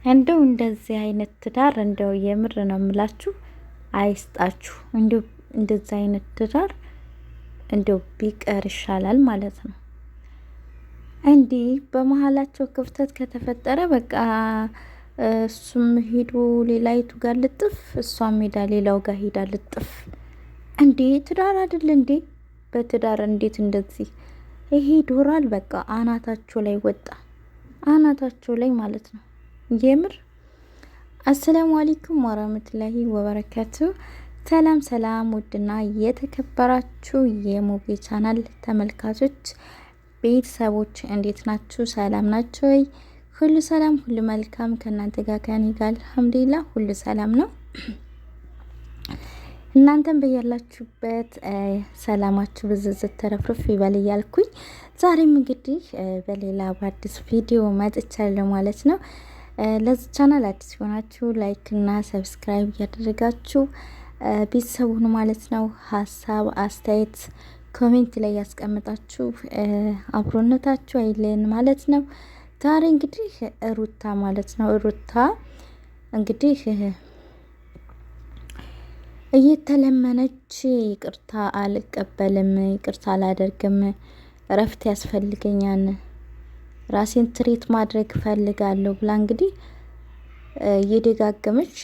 እንደው እንደዚህ አይነት ትዳር እንደው የምር ነው የምላችሁ አይስጣችሁ። እንደው እንደዚህ አይነት ትዳር እንደው ቢቀር ይሻላል ማለት ነው። እንዲህ በመሀላቸው ክፍተት ከተፈጠረ በቃ እሱም ሄዶ ሌላይቱ ጋር ልጥፍ፣ እሷም ሄዳ ሌላው ጋር ሄዳ ልጥፍ። እንዴ ትዳር አይደል እንዴ? በትዳር እንዴት እንደዚህ ይሄ ዶራል በቃ አናታቸው ላይ ወጣ፣ አናታቸው ላይ ማለት ነው። የምር አሰላሙ አለይኩም ወራህመቱላሂ ወበረካቱ። ሰላም ሰላም፣ ውድና የተከበራችሁ የሙቤ ቻናል ተመልካቾች ቤተሰቦች እንዴት ናችሁ? ሰላም ናችሁ ወይ? ሁሉ ሰላም ሁሉ መልካም ከእናንተ ጋር ከኔ ጋር አልሐምዱሊላህ ሁሉ ሰላም ነው። እናንተም በያላችሁበት ሰላማችሁ ብዝዝት ተረፍርፍ ይበል እያልኩኝ ዛሬም እንግዲህ በሌላ በአዲስ ቪዲዮ መጥቻለሁ ማለት ነው። ለዚህ ቻናል አዲስ ሆናችሁ ላይክ እና ሰብስክራይብ እያደረጋችሁ ቤተሰቡን ማለት ነው። ሀሳብ አስተያየት ኮሜንት ላይ ያስቀምጣችሁ አብሮነታችሁ አይለየን ማለት ነው። ዛሬ እንግዲህ ሩታ ማለት ነው ሩታ እንግዲህ እየተለመነች ይቅርታ አልቀበልም፣ ይቅርታ አላደርግም፣ እረፍት ያስፈልገኛል፣ ራሴን ትሪት ማድረግ ፈልጋለሁ ብላ እንግዲህ እየደጋገመች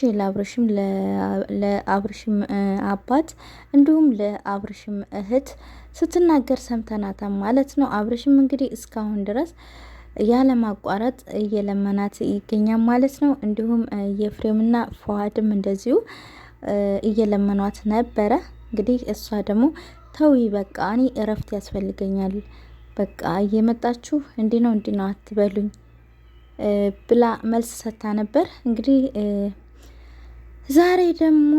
ለአብርሽም አባት እንዲሁም ለአብርሽም እህት ስትናገር ሰምተናታል ማለት ነው። አብርሽም እንግዲህ እስካሁን ድረስ ያለማቋረጥ እየለመናት ይገኛል ማለት ነው። እንዲሁም የፍሬምና ፏድም እንደዚሁ እየለመኗት ነበረ። እንግዲህ እሷ ደግሞ ተዊ በቃ እኔ እረፍት ያስፈልገኛል፣ በቃ እየመጣችሁ እንዲህ ነው አትበሉኝ ብላ መልስ ሰጥታ ነበር። እንግዲህ ዛሬ ደግሞ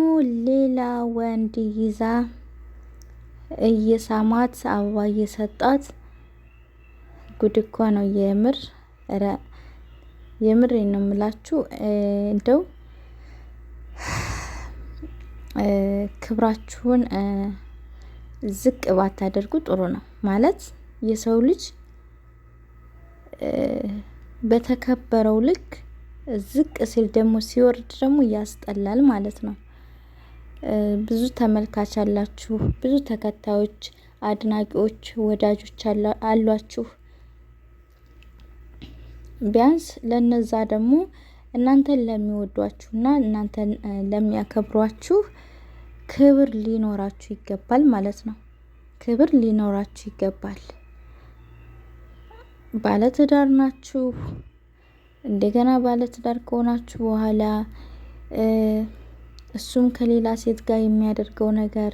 ሌላ ወንድ ይዛ እየሳማት አበባ እየሰጣት ጉድ እኮ ነው የምር። የምር ነው የምላችሁ እንደው ክብራችሁን ዝቅ ባታደርጉ ጥሩ ነው ማለት የሰው ልጅ በተከበረው ልክ ዝቅ ሲል ደግሞ ሲወርድ ደግሞ ያስጠላል ማለት ነው። ብዙ ተመልካች አላችሁ፣ ብዙ ተከታዮች፣ አድናቂዎች፣ ወዳጆች አሏችሁ። ቢያንስ ለነዛ ደግሞ እናንተን ለሚወዷችሁና እናንተን ለሚያከብሯችሁ ክብር ሊኖራችሁ ይገባል ማለት ነው። ክብር ሊኖራችሁ ይገባል። ባለትዳር ናችሁ። እንደገና ባለትዳር ከሆናችሁ በኋላ እሱም ከሌላ ሴት ጋር የሚያደርገው ነገር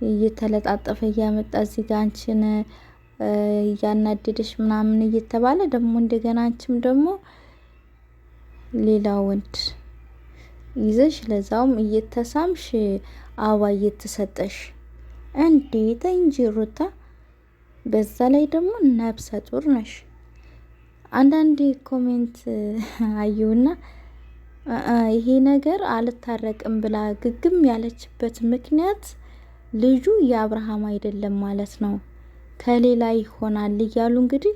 እየተለጣጠፈ እያመጣ እዚህ ጋር አንቺን እያናደደሽ ምናምን እየተባለ ደግሞ እንደገና አንቺም ደግሞ ሌላ ወንድ ይዘሽ ለዛውም እየተሳምሽ አበባ እየተሰጠሽ እንዴት እንጂ ሩታ፣ በዛ ላይ ደግሞ ነብሰ ጡር ነሽ። አንዳንዴ ኮሜንት አየውና ይሄ ነገር አልታረቅም ብላ ግግም ያለችበት ምክንያት ልጁ የአብርሃም አይደለም ማለት ነው ከሌላ ይሆናል እያሉ እንግዲህ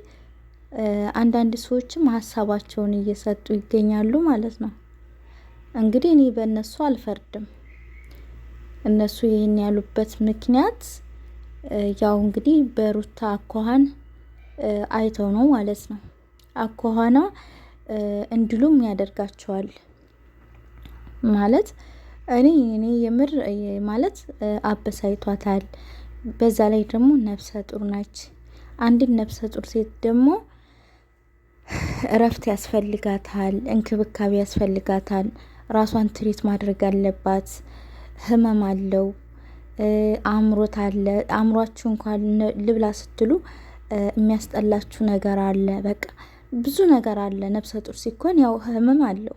አንዳንድ ሰዎችም ሀሳባቸውን እየሰጡ ይገኛሉ ማለት ነው። እንግዲህ እኔ በእነሱ አልፈርድም። እነሱ ይህን ያሉበት ምክንያት ያው እንግዲህ በሩታ አኳኋን አይተው ነው ማለት ነው። አኳኋኗ እንዲሉም ያደርጋቸዋል ማለት እኔ የምር ማለት አበሳይቷታል። በዛ ላይ ደግሞ ነፍሰ ጡር ነች። አንድን ነፍሰ ጡር ሴት ደግሞ እረፍት ያስፈልጋታል፣ እንክብካቤ ያስፈልጋታል፣ ራሷን ትሪት ማድረግ አለባት። ህመም አለው፣ አእምሮት አለ። አእምሯችሁ እንኳን ልብላ ስትሉ የሚያስጠላችሁ ነገር አለ። በቃ ብዙ ነገር አለ። ነፍሰ ጡር ሲኮን ያው ህመም አለው።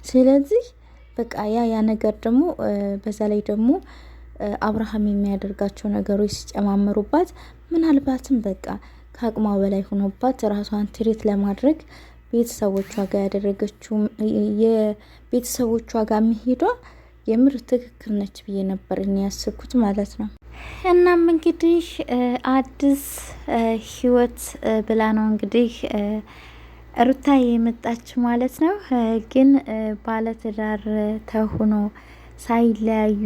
ስለዚህ በቃ ያ ነገር ደግሞ በዛ ላይ ደግሞ አብርሃም የሚያደርጋቸው ነገሮች ሲጨማመሩባት ምናልባትም በቃ ከአቅሟ በላይ ሆኖባት ራሷን ትሪት ለማድረግ ቤተሰቦቿ ጋር ያደረገችው የቤተሰቦቿ ጋር መሄዷ የምር ትክክል ነች ብዬ ነበር እኔ ያስብኩት ማለት ነው። እናም እንግዲህ አዲስ ህይወት ብላ ነው እንግዲህ ሩታ የመጣች ማለት ነው። ግን ባለትዳር ተሆኖ ሳይለያዩ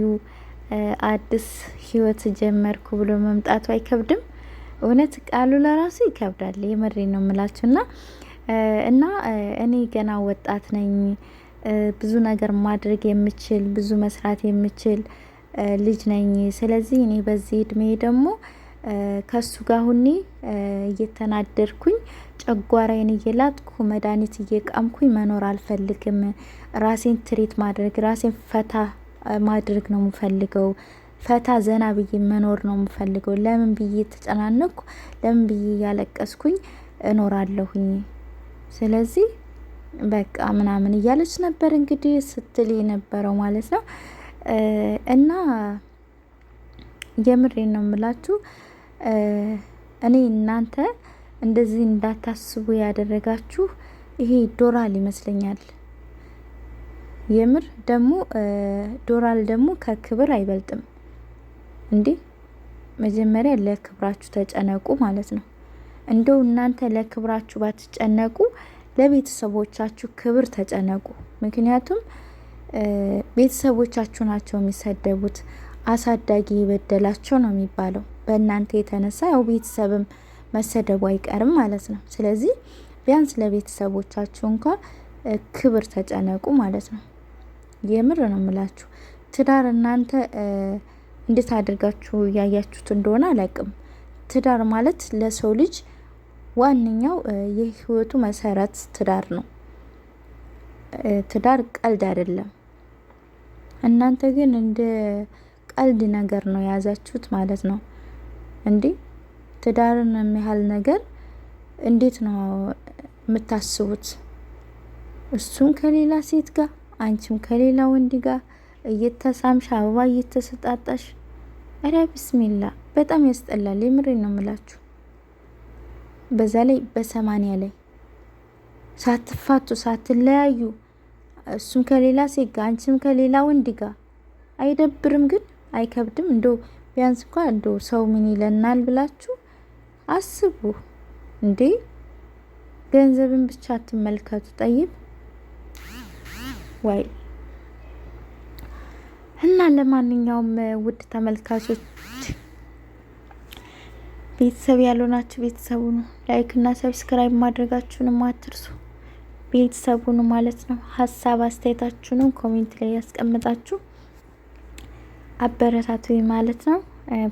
አዲስ ህይወት ጀመርኩ ብሎ መምጣቱ አይከብድም? እውነት ቃሉ ለራሱ ይከብዳል። የመሬ ነው የምላችሁና እና እኔ ገና ወጣት ነኝ፣ ብዙ ነገር ማድረግ የምችል ብዙ መስራት የምችል ልጅ ነኝ። ስለዚህ እኔ በዚህ እድሜ ደግሞ ከሱ ጋር ሁኔ እየተናደርኩኝ ጨጓራዬን እየላጥኩ መድኃኒት እየቃምኩኝ መኖር አልፈልግም። ራሴን ትሪት ማድረግ ራሴን ፈታ ማድረግ ነው የምፈልገው። ፈታ ዘና ብዬ መኖር ነው የምፈልገው። ለምን ብዬ ተጨናነኩ? ለምን ብዬ እያለቀስኩኝ እኖራለሁኝ? ስለዚህ በቃ ምናምን እያለች ነበር እንግዲህ ስትል የነበረው ማለት ነው። እና የምሬን ነው የምላችሁ። እኔ እናንተ እንደዚህ እንዳታስቡ ያደረጋችሁ ይሄ ዶራል ይመስለኛል። የምር ደግሞ ዶራል ደግሞ ከክብር አይበልጥም እንዴ! መጀመሪያ ለክብራችሁ ተጨነቁ ማለት ነው። እንደው እናንተ ለክብራችሁ ባትጨነቁ ለቤተሰቦቻችሁ ክብር ተጨነቁ። ምክንያቱም ቤተሰቦቻችሁ ናቸው የሚሰደቡት። አሳዳጊ የበደላቸው ነው የሚባለው። በእናንተ የተነሳ ያው ቤተሰብም መሰደቡ አይቀርም ማለት ነው። ስለዚህ ቢያንስ ለቤተሰቦቻችሁ እንኳ ክብር ተጨነቁ ማለት ነው። የምር ነው የምላችሁ። ትዳር እናንተ እንዴት አድርጋችሁ ያያችሁት እንደሆነ አላውቅም። ትዳር ማለት ለሰው ልጅ ዋነኛው የህይወቱ መሰረት ትዳር ነው። ትዳር ቀልድ አይደለም። እናንተ ግን እንደ ቀልድ ነገር ነው የያዛችሁት ማለት ነው። እንዴ ትዳርን የሚያህል ነገር እንዴት ነው የምታስቡት? እሱም ከሌላ ሴት ጋር አንቺም ከሌላ ወንድ ጋር እየተሳምሽ አበባ እየተሰጣጣሽ፣ አረ ቢስሚላ በጣም ያስጠላል። የምሬን ነው የምላችሁ። በዛ ላይ በ80 ላይ ሳትፋቱ ሳትለያዩ እሱም ከሌላ ሴት ጋር አንቺም ከሌላ ወንድ ጋር አይደብርም? ግን አይከብድም? እንደው ቢያንስ እንኳን እንደው ሰው ምን ይለናል ብላችሁ አስቡ እንዴ። ገንዘብን ብቻ አትመልከቱ። ጠይብ ወይ እና ለማንኛውም ውድ ተመልካቾች ቤተሰብ ያልሆናችሁ ቤተሰቡ ነው። ላይክ እና ሰብስክራይብ ማድረጋችሁንም አትርሱ። ቤተሰቡ ነው ማለት ነው። ሀሳብ አስተያየታችሁንም ኮሜንት ላይ ያስቀምጣችሁ አበረታቱኝ ማለት ነው።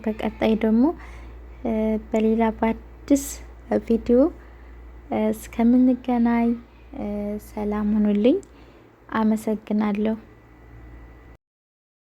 በቀጣይ ደግሞ በሌላ በአዲስ ቪዲዮ እስከምንገናኝ ሰላም ሁኑልኝ። አመሰግናለሁ።